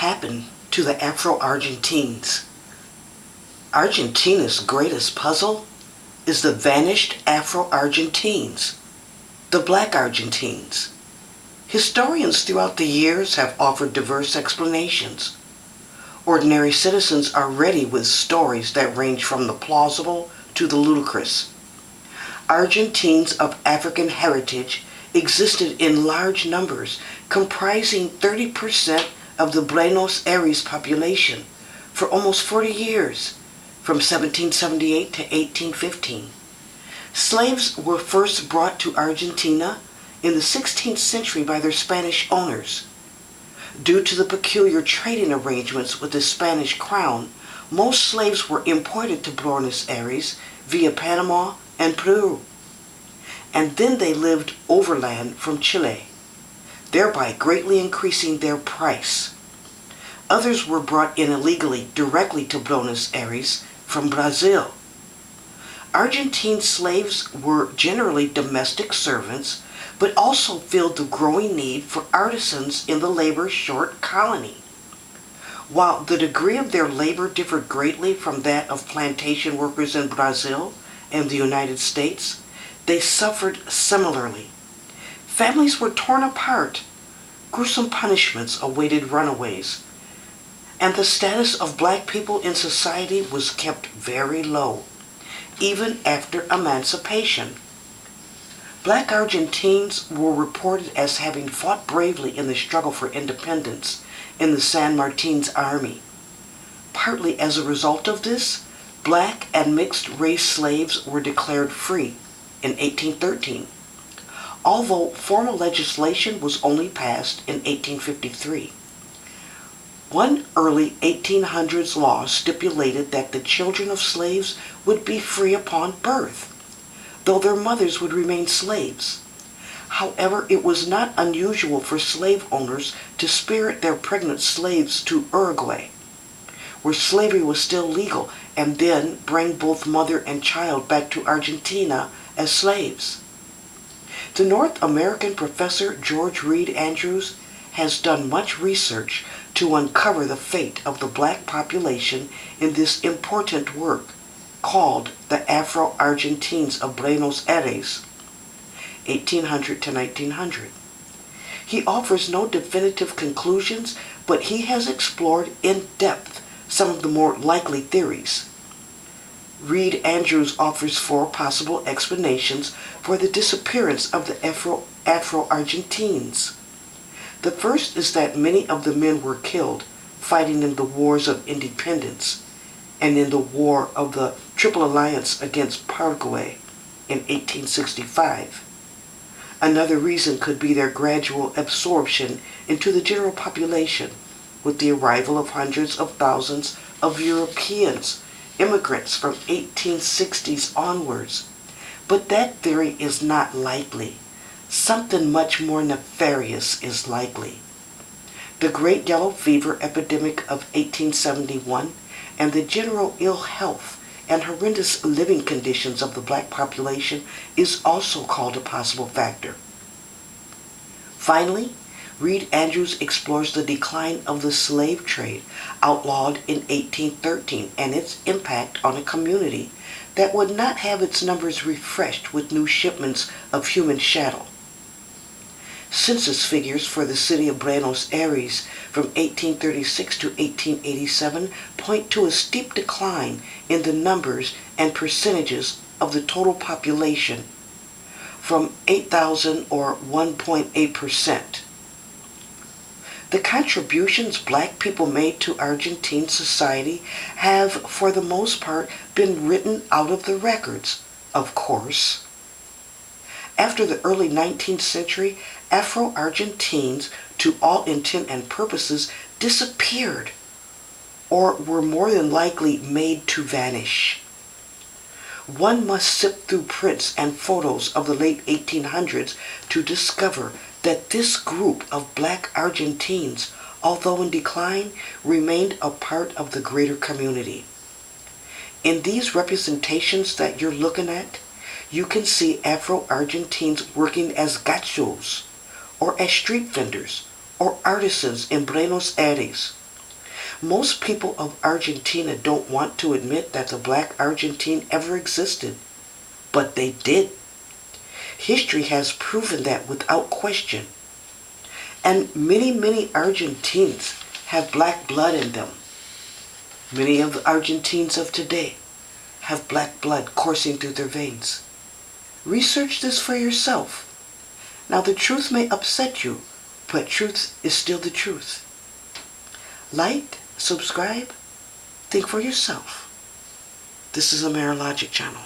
happened to the Afro Argentines? Argentina's greatest puzzle is the vanished Afro Argentines, the Black Argentines. Historians throughout the years have offered diverse explanations. Ordinary citizens are ready with stories that range from the plausible to the ludicrous. Argentines of African heritage existed in large numbers, comprising 30% of the Buenos Aires population for almost 40 years, from 1778 to 1815. Slaves were first brought to Argentina in the 16th century by their Spanish owners. Due to the peculiar trading arrangements with the Spanish crown, most slaves were imported to Buenos Aires via Panama and Peru, and then they lived overland from Chile, thereby greatly increasing their price. Others were brought in illegally directly to Buenos Aires from Brazil. Argentine slaves were generally domestic servants, but also filled the growing need for artisans in the labor-short colony. While the degree of their labor differed greatly from that of plantation workers in Brazil and the United States, they suffered similarly. Families were torn apart, gruesome punishments awaited runaways, and the status of black people in society was kept very low, even after emancipation. Black Argentines were reported as having fought bravely in the struggle for independence in the San Martin's army. Partly as a result of this, black and mixed-race slaves were declared free in 1813, although formal legislation was only passed in 1853. One early 1800s law stipulated that the children of slaves would be free upon birth, though their mothers would remain slaves. However, it was not unusual for slave owners to spirit their pregnant slaves to Uruguay, where slavery was still legal, and then bring both mother and child back to Argentina as slaves. The North American professor George Reed Andrews has done much research to uncover the fate of the black population in this important work called the Afro Argentines of Buenos Aires, 1800 to 1900. He offers no definitive conclusions, but he has explored in depth some of the more likely theories. Reed Andrews offers 4 possible explanations for the disappearance of the Afro Argentines. The first is that many of the men were killed fighting in the wars of independence and in the War of the Triple Alliance against Paraguay in 1865. Another reason could be their gradual absorption into the general population with the arrival of hundreds of thousands of Europeans, immigrants from 1860s onwards. But that theory is not likely. Something much more nefarious is likely. The Great Yellow Fever epidemic of 1871 and the general ill health and horrendous living conditions of the black population is also called a possible factor. Finally, Reed Andrews explores the decline of the slave trade outlawed in 1813 and its impact on a community that would not have its numbers refreshed with new shipments of human chattel. Census figures for the city of Buenos Aires from 1836 to 1887 point to a steep decline in the numbers and percentages of the total population, from 8,000 or 1.8%. The contributions black people made to Argentine society have, for the most part, been written out of the records, of course. After the early 19th century, Afro Argentines, to all intent and purposes, disappeared, or were more than likely made to vanish. One must sift through prints and photos of the late 1800s to discover that this group of black Argentines, although in decline, remained a part of the greater community. In these representations that you're looking at, you can see Afro Argentines working as gachos, or as street vendors, or artisans in Buenos Aires, Most people of Argentina don't want to admit that the black Argentine ever existed, but they did. History has proven that without question. And many Argentines have black blood in them. Many of the Argentines of today have black blood coursing through their veins. Research this for yourself. Now the truth may upset you, but truth is still the truth. Like, subscribe, think for yourself. This is a Marrilogic channel.